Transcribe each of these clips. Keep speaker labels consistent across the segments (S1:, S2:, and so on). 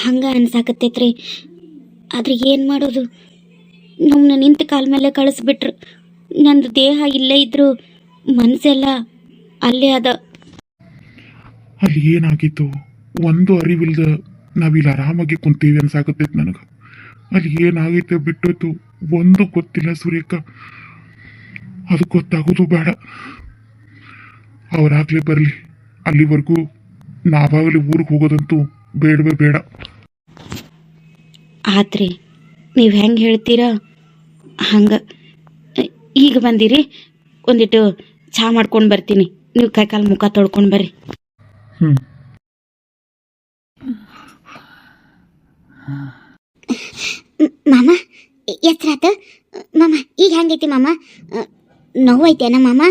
S1: ಹಂಗೆ ಅನ್ಸಾಕತ್ತೈತ್ರಿ. ಆದ್ರೆ ಏನು ಮಾಡೋದು? ನಮ್ಮನ್ನ ನಿಂತ ಕಾಲ ಮೇಲೆ ಕಳಿಸ್ಬಿಟ್ರು. ನಂದು ದೇಹ ಇಲ್ಲೇ ಇದ್ರು ಮನಸ್ಸೆಲ್ಲ ಅಲ್ಲೇ ಅದ.
S2: ಅಲ್ಲಿ ಏನಾಗಿತ್ತು ಒಂದು ಅರಿವಿಲ್ದ ನಾವಿಲ್ಲಿ ಆರಾಮಾಗಿ ಕುಂತೀವಿ ಅನ್ಸಾಕತ್ತೈತೆ ನನಗೆ. ಅಲ್ಲಿ ಏನಾಗೈತೆ ಬಿಟ್ಟೋಯ್ತು ಒಂದು ಗೊತ್ತಿಲ್ಲ ಸೂರ್ಯಕ್ಕ. ಅದು ಗೊತ್ತಾಗೋದು ಬೇಡ. ಅವರಾಗ್ಲೇ ಬರಲಿ, ಅಲ್ಲಿವರೆಗೂ ನಾವಾಗಲಿ ಊರಿಗೆ ಹೋಗೋದಂತೂ ಬೇಡವೇ ಬೇಡ.
S1: ಆತ್ರಿ ನೀವು ಹೆಂಗೆ ಹೇಳ್ತೀರಾ ಹಂಗೆ. ಈಗ ಬಂದಿರಿ, ಒಂದಿಟ್ಟು ಚಹಾ ಮಾಡ್ಕೊಂಡು ಬರ್ತೀನಿ. ನೀವು ಕೈಕಾಲು ಮುಖ ತೊಳ್ಕೊಂಡು ಬರ್ರಿ. ಮಾಮ ಎತ್ರಾತ? ಮಾಮ ಈಗ ಹೆಂಗೈತಿ ಮಾಮ? ನೋವೈತೇನ ಮಾಮ?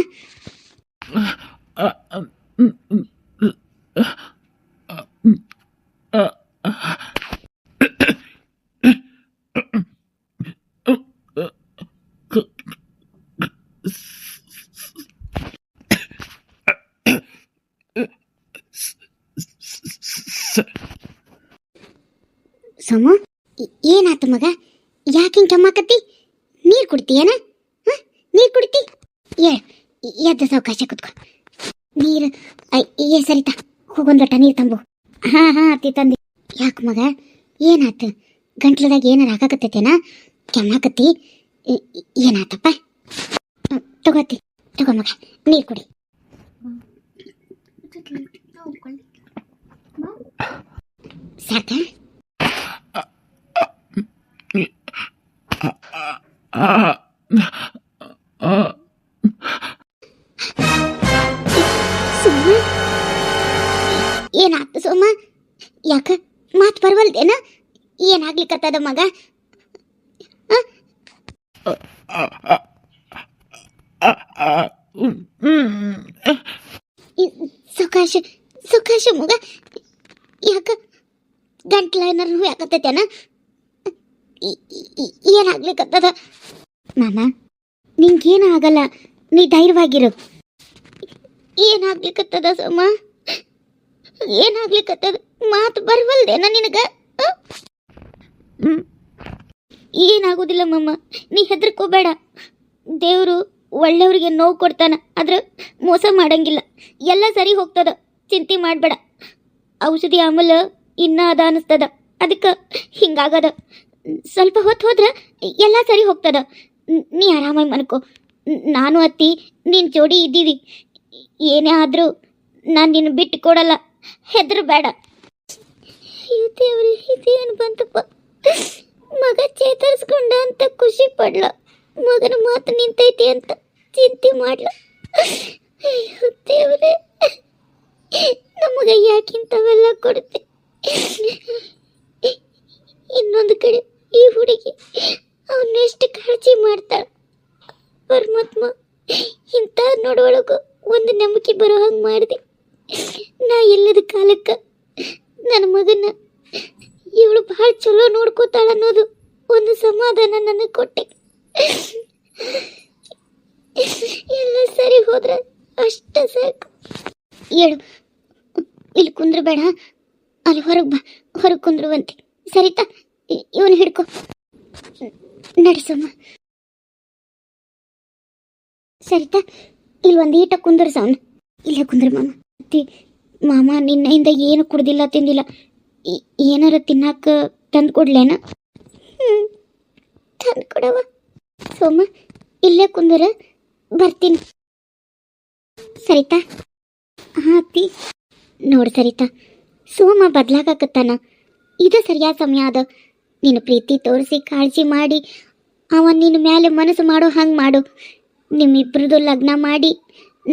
S1: ಸೋಮು ಏನಾತ ಮಗ? ಯಾಕೆ ಹಿಂಗೆ ಕೆಮ್ಮಾಕತ್ತಿ? ನೀರು ಕುಡ್ತೀಯೇನ? ನೀರು ಕುಡಿತಿ? ಎದ್ದ ಸಾವಕಾಶ ಕುತ್ಕೊ. ನೀರು ಸರಿತಾ ಹೋಗೊಂದು ಲೋಟ ನೀರು ತಂಬು. ಹಾಂ ಅತ್ತಿ ತಂದಿ. ಯಾಕೆ ಮಗ ಏನಾತ? ಗಂಟ್ಲದಾಗ ಏನಾರ ಹಾಕಾಕತ್ತೈತೇನ? ಕೆಮ್ಮಾಕತ್ತಿ? ಏನಾತಪ್ಪ? ತಗೋ ಮಗ ನೀರು ಕುಡಿ. ಸಾಕ? ಸೋಮ ಏನಾತ ಸೋಮ? ಯಾಕ ಮಾತು ಬರವಲ್ದೇನ? ಏನಾಗ್ಲಿಕ್ಕತ್ತದ ಮಗ? ಸುಖಾಶ ಮಗ. ಯಾಕ ಗಂಟ್ಲ ಏನಾರು ಯಾಕತ್ತೈತೇನ? ಏನಾಗ್ಲಿಕ್ಕತ್ತದ? ಮಾಮ ನಿಂಗೇನು ಆಗಲ್ಲ, ನೀ ಧೈರ್ಯವಾಗಿರು. ಏನಾಗ್ಲಿಕ್ಕತ್ತದ ಸೋಮ? ಏನಾಗ್ಲಿಕ್ಕತ್ತದ? ಮಾತು ಬರವಲ್ದೇನ ನಿನಗ? ಏನಾಗೋದಿಲ್ಲ ಮಮ್ಮ, ನೀ ಹೆದರ್ಕೋಬೇಡ. ದೇವರು ಒಳ್ಳೆಯವ್ರಿಗೆ ನೋವು ಕೊಡ್ತಾನ, ಆದ್ರೆ ಮೋಸ ಮಾಡಂಗಿಲ್ಲ. ಎಲ್ಲ ಸರಿ ಹೋಗ್ತದ, ಚಿಂತೆ ಮಾಡಬೇಡ. ಔಷಧಿ ಅಮಲ ಇನ್ನ ಅದ ಅನಿಸ್ತದ, ಅದಕ್ಕೆ ಹಿಂಗಾಗದ. ಸ್ವಲ್ಪ ಹೊತ್ತು ಹೋದ್ರೆ ಎಲ್ಲ ಸರಿ ಹೋಗ್ತದ. ನೀ ಆರಾಮಾಗಿ ಮನ್ಕೋ. ನಾನು ಅತ್ತಿ ನಿನ್ನ ಜೋಡಿ ಇದ್ದೀವಿ. ಏನೇ ಆದರೂ ನಾನು ನಿನ್ನ ಬಿಟ್ಟು ಕೊಡಲ್ಲ, ಹೆದರಬೇಡ. ದೇವ್ರಿ ಇದೇನು ಬಂತಪ್ಪ? ಮಗ ಚೇತರಿಸ್ಕೊಂಡ ಅಂತ ಖುಷಿ ಪಡ್ಲ, ಮಗನ ಮಾತು ನಿಂತೈತಿ ಅಂತ ಚಿಂತೆ ಮಾಡ್ಲ. ದೇವ್ರೆ ನಮಗೆ ಯಾಕಿಂತವೆಲ್ಲ ಕೊಡುತ್ತೆ? ಇನ್ನೊಂದು ಕಡೆ ಈ ಹುಡುಗಿ ಅವನ್ನೆಷ್ಟು ಕಾಳಜಿ ಮಾಡ್ತಾಳೆ. ಪರಮಾತ್ಮ ಇಂಥ ನೋಡೊಳಗೂ ಒಂದು ನಂಬಿಕೆ ಬರೋ ಹಂಗೆ ಮಾಡಿದೆ. ನಾ ಇಲ್ಲದ ಕಾಲಕ್ಕೆ ನನ್ನ ಮಗನ ಇವಳು ಭಾಳ ಚಲೋ ನೋಡ್ಕೋತಾಳ ಅನ್ನೋದು ಒಂದು ಸಮಾಧಾನ ನನಗೆ ಕೊಟ್ಟೆ. ಎಲ್ಲ ಸರಿ ಹೋದ್ರೆ ಅಷ್ಟ ಸಾಕು. ಹೇಳು, ಇಲ್ಲಿ ಕುಂದ್ರಬೇಡ, ಅಲ್ಲಿ ಹೊರಗೆ ಬಾ, ಹೊರಗೆ ಕುಂದ್ರುವಂತೆ. ಸರಿತಾ? ಇವನು ಹಿಡ್ಕೊ, ನಡೆಸಮ್ಮ. ಸರಿತಾ? ಇಲ್ಲಿ ಒಂದು ಈಟ ಕುಂದರ್ಸವನು. ಇಲ್ಲೇ ಕುಂದ್ರ ಮಾಮ. ಮಾಮ ನಿನ್ನೆಯಿಂದ ಏನು ಕುಡ್ದಿಲ್ಲ, ತಿಂದಿಲ್ಲ. ಏನಾರ ತಿನ್ನಾಕ ತಂದು ಕೊಡ್ಲೇನ? ತಂದು ಕೊಡವ. ಸೋಮ ಇಲ್ಲೇ ಕುಂದರ, ಬರ್ತೀನಿ. ಸರಿತಾ? ಹಾಂ ಅತ್ತಿ. ನೋಡು ಸರಿತಾ, ಸೋಮ ಬದಲಾಗಕತ್ತಾನ. ಇದು ಸರಿಯಾದ ಸಮಯ ಅದ. ನೀನು ಪ್ರೀತಿ ತೋರಿಸಿ ಕಾಳಜಿ ಮಾಡಿ ಅವನ್ ನಿನ್ನ ಮೇಲೆ ಮನಸ್ಸು ಮಾಡೋ ಹಂಗೆ ಮಾಡು. ನಿಮ್ಮಿಬ್ರದ್ದು ಲಗ್ನ ಮಾಡಿ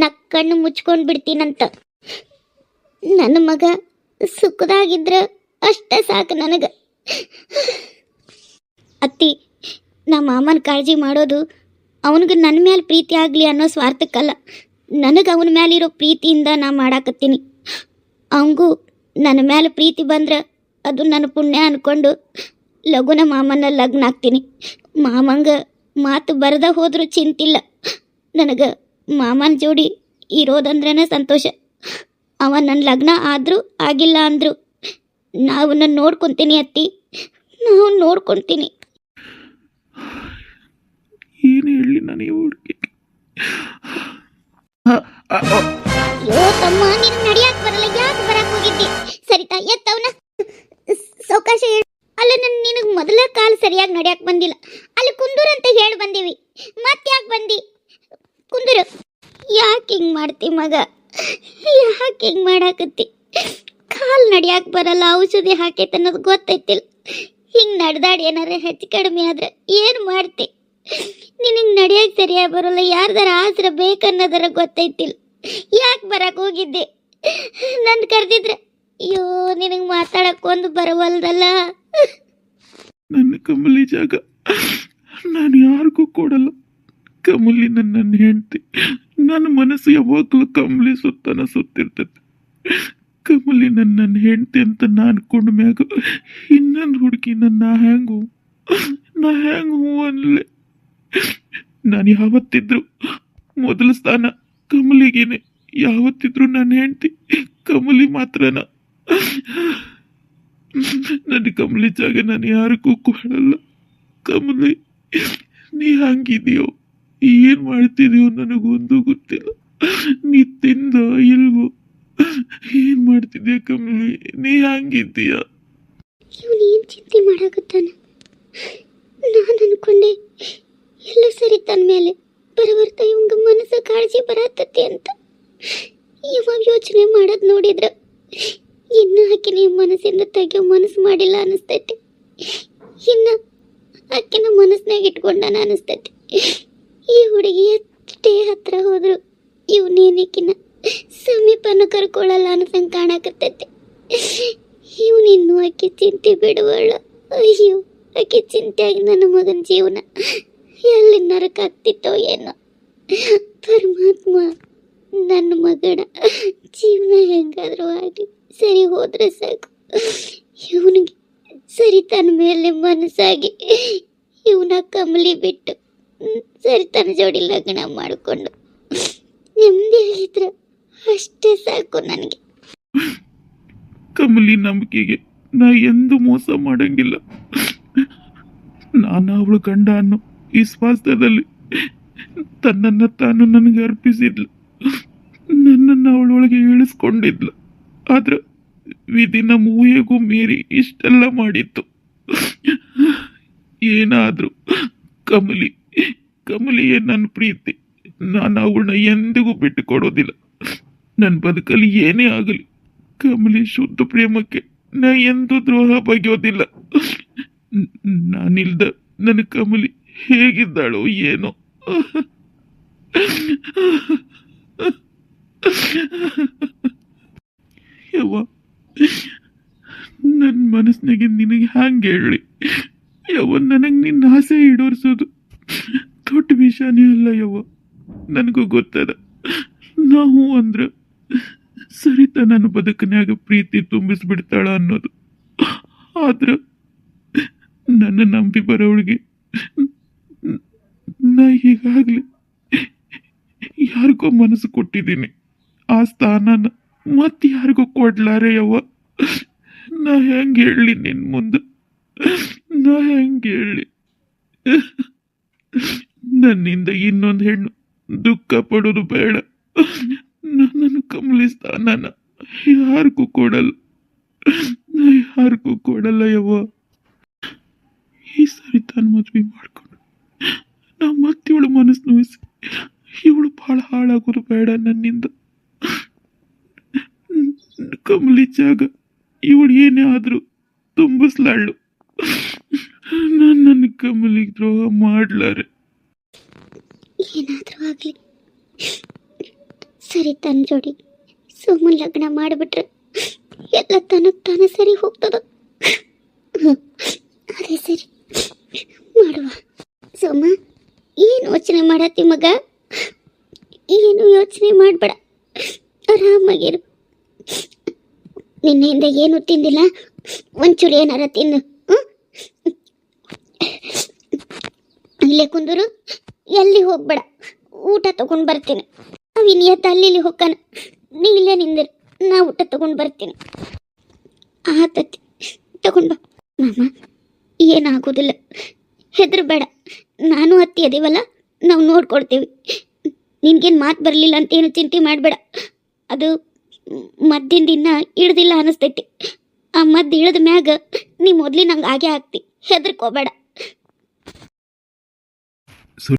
S1: ನಾ ಕಣ್ಣು ಮುಚ್ಕೊಂಡು ಬಿಡ್ತೀನಂತ. ನನ್ನ ಮಗ ಸುಖದಾಗಿದ್ರ ಅಷ್ಟೇ ಸಾಕು ನನಗೆ. ಅತ್ತಿ, ನಮ್ಮ ಮಾಮನ ಕಾಳಜಿ ಮಾಡೋದು ಅವನಿಗೆ ನನ್ನ ಮೇಲೆ ಪ್ರೀತಿ ಆಗಲಿ ಅನ್ನೋ ಸ್ವಾರ್ಥಕ್ಕಲ್ಲ. ನನಗೆ ಅವನ ಮೇಲಿರೋ ಪ್ರೀತಿಯಿಂದ ನಾ ಮಾಡಾಕತ್ತೀನಿ. ಅವನಿಗೂ ನನ್ನ ಮೇಲೆ ಪ್ರೀತಿ ಬಂದ್ರೆ ಅದು ನನ್ನ ಪುಣ್ಯ ಅಂದ್ಕೊಂಡು ಲಗುನ ಮಾಮನ ಲಗ್ನ ಆಗ್ತೀನಿ. ಮಾಮಂಗೆ ಮಾತು ಬರದ ಹೋದ್ರೂ ಚಿಂತಿಲ್ಲ. ನನಗೆ ಮಾಮನ ಜೋಡಿ ಇರೋದಂದ್ರೇ ಸಂತೋಷ. ಅವ ನನ್ನ ಲಗ್ನ ಆದರೂ ಆಗಿಲ್ಲ ಅಂದರು ನಾವನ್ನ ನೋಡ್ಕೊತೀನಿ ಅತ್ತಿ, ನಾವು ನೋಡ್ಕೊತೀನಿ.
S2: ಏನು ಹೇಳಿ ನಾನು ಈ ಹುಡುಗಿ
S1: ಅಯ್ಯೋ ತಮ್ಮ, ನೀನು ನಡಿಯಾಕ ಬರಲ್ಲ, ಯಾಕೆ ಬರಕ್ ಹೋಗಿದ್ದಿ? ಸರಿತಾ ಎತ್ತವನ ಸಾವಕಾಶ ಹೇಳು. ಅಲ್ಲ ನಿನಗೆ ಮೊದಲ ಕಾಲು ಸರಿಯಾಗಿ ನಡಿಯಾಕ ಬಂದಿಲ್ಲ, ಅಲ್ಲಿ ಕುಂದೂರು ಅಂತ ಹೇಳಿ ಬಂದೀವಿ, ಮತ್ತೆ ಯಾಕೆ ಬಂದಿ? ಕುಂದೂರು. ಯಾಕೆ ಹಿಂಗೆ ಮಾಡ್ತಿ ಮಗ? ಯಾಕೆ ಹಿಂಗೆ ಮಾಡಾಕತ್ತಿ? ಕಾಲು ನಡಿಯಾಕ ಬರಲ್ಲ, ಔಷಧಿ ಹಾಕೈತೆ ಅನ್ನೋದು ಗೊತ್ತೈತಿಲ್ಲ. ಹಿಂಗೆ ನಡೆದಾಡಿ ಏನಾರ ಹೆಚ್ಚು ಕಡಿಮೆ ಆದ್ರೆ ಏನು ಮಾಡ್ತಿ? ನಿನಗೆ ನಡಿಯಾಕ ಸರಿಯಾಗಿ ಬರೋಲ್ಲ, ಯಾರ್ದಾರ ಆಸರ ಬೇಕನ್ನೋದರ ಗೊತ್ತೈತಿಲ್ಲ. ಯಾಕೆ ಬರಕ್ಕೆ ಹೋಗಿದ್ದೆ? ನನ್ನ ಕರೆದಿದ್ರೆ ಅಯ್ಯೋ ನಿನಗೆ ಮಾತಾಡಕ್ಕೆ ಒಂದು ಬರವಲ್ದಲ್ಲ.
S2: ನನ್ನ ಕಮಲಿ ಜಾಗ ನಾನು ಯಾರಿಗೂ ಕೊಡಲ್ಲ. ಕಮಲಿ ನನ್ನ ಹೆಂಡತಿ. ನನ್ನ ಮನಸ್ಸು ಯಾವಾಗಲೂ ಕಮಲಿ ಸುತ್ತಿರ್ತೈತೆ. ಕಮಲಿ ನನ್ನ ಹೆಂಡತಿ ಅಂತ ನಾನು ಅನ್ಕೊಂಡ ಮ್ಯಾಗ ಇನ್ನೊಂದು ಹುಡುಗಿ ನಾ ಹ್ಯಾಂಗು ಹೂ ಅನ್ಲೆ. ನಾನು ಯಾವತ್ತಿದ್ರು ಮೊದಲ ಸ್ಥಾನ ಕಮಲಿಗೇನೆ. ಯಾವತ್ತಿದ್ರು ನನ್ನ ಹೆಂಡತಿ ಕಮಲಿ ಮಾತ್ರನ. ನನ್ನ ಕಮಲಿ ಜಾಗ ನಾನು ಯಾರಿಗೂ ಕೊಡಲ್ಲ. ಕಮಲಿ, ನೀ ಹಂಗಿದೆಯೋ, ಏನು ಮಾಡ್ತಿದೀಯೋ ನನಗೊಂದು ಗೊತ್ತಿಲ್ಲ. ನೀ ತಿಂದ ಇಲ್ವೋ, ಏನು ಮಾಡ್ತಿದ್ಯಾ ಕಮಲಿ? ನೀ ಹಂಗಿದ್ದೀಯ?
S1: ಇವನು ಏನು ಚಿಂತೆ ಮಾಡಾಕತ್ತಾನ? ನಾನು ಅನ್ಕೊಂಡೆ ಎಲ್ಲ ಸರಿ ತನ್ನ ಮೇಲೆ ಬರಬರ್ತ ಇವಂಗ ಮನಸ್ಸು ಕಾಳಜಿ ಬರತ್ತತಿ ಅಂತ. ಇವಾಗ ಯೋಚನೆ ಮಾಡೋದು ನೋಡಿದ್ರೆ ಇನ್ನು ಆಕಿನ ಮನಸ್ಸಿಂದ ತೆಗಿಯೋ ಮನಸ್ಸು ಮಾಡಿಲ್ಲ ಅನಿಸ್ತೈತಿ. ಇನ್ನು ಆಕಿನ ಮನಸ್ಸಿನಾಗ ಇಟ್ಕೊಂಡಾನ ಅನಿಸ್ತೈತಿ. ಈ ಹುಡುಗಿ ಎಷ್ಟೇ ಹತ್ರ ಹೋದ್ರು ಇವನೇನಕ್ಕಿನ ಸಮೀಪನ ಕರ್ಕೊಳ್ಳಲ್ಲ ಅನ್ನೋದಂಗೆ ಕಾಣಕತ್ತೈತಿ. ಇವನಿನ್ನೂ ಆಕೆ ಚಿಂತೆ ಬಿಡುವಳ. ಅಯ್ಯೋ, ಆಕೆ ಚಿಂತೆಯಾಗಿ ನನ್ನ ಮಗನ ಜೀವನ ಎಲ್ಲಿ ನರಕಾಗ್ತಿತ್ತೋ ಏನೋ. ಪರಮಾತ್ಮ, ನನ್ನ ಮಗನ ಜೀವನ ಹೆಂಗಾದ್ರೂ ಆಗಲಿ ಸರಿ ಹೋದ್ರೆ ಸಾಕು. ಇವನಿಗೆ ಸರಿ ತನ್ನ ಮೇಲೆ ಮನಸ್ಸಾಗಿ ಇವನ ಕಮಲಿ ಬಿಟ್ಟು ಸರಿ ತನ್ನ ಜೋಡಿ ಲಗ್ನ ಮಾಡಿಕೊಂಡು ನೆಮ್ಮದಿಯಾಗಿದ್ರೆ ಅಷ್ಟೇ ಸಾಕು ನನಗೆ.
S2: ಕಮಲಿ ನಂಬಿಕೆಗೆ ನಾ ಎಂದು ಮೋಸ ಮಾಡಂಗಿಲ್ಲ. ನಾನು ಅವಳು ಗಂಡ ಅನ್ನೋ ವಿಶ್ವಾಸದಲ್ಲಿ ತನ್ನನ್ನು ತಾನು ನನಗೆ ಅರ್ಪಿಸಿದ್ಲು. ನನ್ನನ್ನು ಅವಳೊಳಗೆ ಇಳಿಸ್ಕೊಂಡಿದ್ಲು. ಆದ್ರೆ ವಿಧಿ ನಮ್ಮ ಊಹೆಗೂ ಮೀರಿ ಇಷ್ಟೆಲ್ಲ ಮಾಡಿತ್ತು. ಏನಾದರೂ ಕಮಲಿಯೇ ನನ್ನ ಪ್ರೀತಿ. ನಾನು ಅವಳನ್ನ ಎಂದಿಗೂ ಬಿಟ್ಟು ಕೊಡೋದಿಲ್ಲ. ನನ್ನ ಬದುಕಲ್ಲಿ ಏನೇ ಆಗಲಿ ಕಮಲಿ ಶುದ್ಧ ಪ್ರೇಮಕ್ಕೆ ನಾ ಎಂದೂ ದ್ರೋಹ ಬಗೆಯೋದಿಲ್ಲ. ನಾನಿಲ್ದ ನನ್ನ ಕಮಲಿ ಹೇಗಿದ್ದಾಳೋ ಏನೋ. ಯವ್ವ, ನನ್ನ ಮನಸ್ಸಿನಾಗೆ ನಿನಗೆ ಹ್ಯಾಂಗೆ ಹೇಳಿ ಯವ್ವ? ನನಗೆ ನಿನ್ನ ಆಸೆ ಈಡೇರಿಸೋದು ದೊಡ್ಡ ವಿಷಯನೇ ಅಲ್ಲ ಯವ್ವ. ನನಗೂ ಗೊತ್ತದ ನಾವು ಅಂದ್ರೆ ಸರಿತ ನನ್ನ ಬದುಕಿನಾಗ ಪ್ರೀತಿ ತುಂಬಿಸ್ಬಿಡ್ತಾಳ ಅನ್ನೋದು. ಆದ್ರೆ ನನ್ನ ನಂಬಿ ಬರೋವಳಿಗೆ ನಾ ಈಗಾಗಲೇ ಯಾರಿಗೋ ಮನಸ್ಸು ಕೊಟ್ಟಿದ್ದೀನಿ. ಆ ಸ್ಥಾನನ ಮತ್ತೆ ಯಾರಿಗೂ ಕೊಡ್ಲಾರೆ ಯವ್ವ. ನಾ ಹೆಂಗೆ ಹೇಳಿ ನಿನ್ನ ಮುಂದೆ? ನಾ ಹೆಂಗೆ ಹೇಳಿ? ನನ್ನಿಂದ ಇನ್ನೊಂದು ಹೆಣ್ಣು ದುಃಖ ಪಡೋದು ಬೇಡ. ನನ್ನ ಕಮಲಿ ಸ್ಥಾನನ ಯಾರಿಗೂ ಕೊಡಲ್ಲ. ಯಾರಿಗೂ ಕೊಡಲ್ಲ ಯವ್ವ. ಈ ಸರಿ ತಾನು ಮದ್ವೆ ಮಾಡ್ಕೊಂಡು ನಾ ಮತ್ತೆ ಇವಳು ಮನಸ್ಸು ನೋಯಿಸಿ ಇವಳು ಭಾಳ ಹಾಳಾಗೋದು ಬೇಡ ನನ್ನಿಂದ. ಕಮಲಿ ಜಾಗ ಇವಳು ಏನೇ ಆದರೂ ತುಂಬಿಸ್ಲಾಳು. ನಾನು ನನ್ನ ಕಮಲಿಗೆ ದ್ರೋಹ ಮಾಡ್ಲಾರೆ.
S1: ಏನಾದರೂ ಆಗಲಿ ಸರಿ ತನ್ನ ಜೋಡಿ ಸೋಮನ್ ಲಗ್ನ ಮಾಡಿಬಿಟ್ರೆ ಎಲ್ಲ ತಾನೇ ಸರಿ ಹೋಗ್ತದ. ಅದೇ ಸರಿ ಮಾಡುವ. ಸೋಮ, ಏನು ಯೋಚನೆ ಮಾಡತ್ತಿ ಮಗ? ಏನು ಯೋಚನೆ ಮಾಡಬೇಡ, ಆರಾಮಾಗಿರು. ನಿನ್ನೆಯಿಂದ ಏನು ತಿಂದಿಲ್ಲ, ಒಂಚೂರು ಏನಾರ ತಿನ್ನು. ಇಲ್ಲೇ ಕುಂದೂರು, ಎಲ್ಲಿ ಹೋಗ್ಬೇಡ, ಊಟ ತಗೊಂಡು ಬರ್ತೀನಿ. ಅವಿನಿಯತ್ತ ಅಲ್ಲಿ ಹೋಗ್ತಾನ, ನೀ ಇಲ್ಲೇ ನಿಂದಿರು, ನಾ ಊಟ ತಗೊಂಡು ಬರ್ತೀನಿ. ಆತತಿ. ಏನಾಗೋದಿಲ್ಲ, ಹೆದರಬೇಡ. ನಾನು ಅತ್ತಿ ಅದೇವಲ್ಲ, ನಾವು ನೋಡ್ಕೊಳ್ತೇವೆ. ನಿನ್ಗೇನು ಮಾತು ಬರಲಿಲ್ಲ ಅಂತೇನು ಚಿಂತೆ ಮಾಡಬೇಡ. ಅದು ಮದ್ದಿನ ದಿನ ಇಳ್ದಿಲ್ಲ ಅನಿಸ್ತೈತಿ. ಆ ಮದ್ದು ಇಳಿದ ಮ್ಯಾಗ ನೀ ಮೊದಲೇ ನಂಗೆ ಆಗೇ ಆಗ್ತಿ, ಹೆದರ್ಕೋಬೇಡ.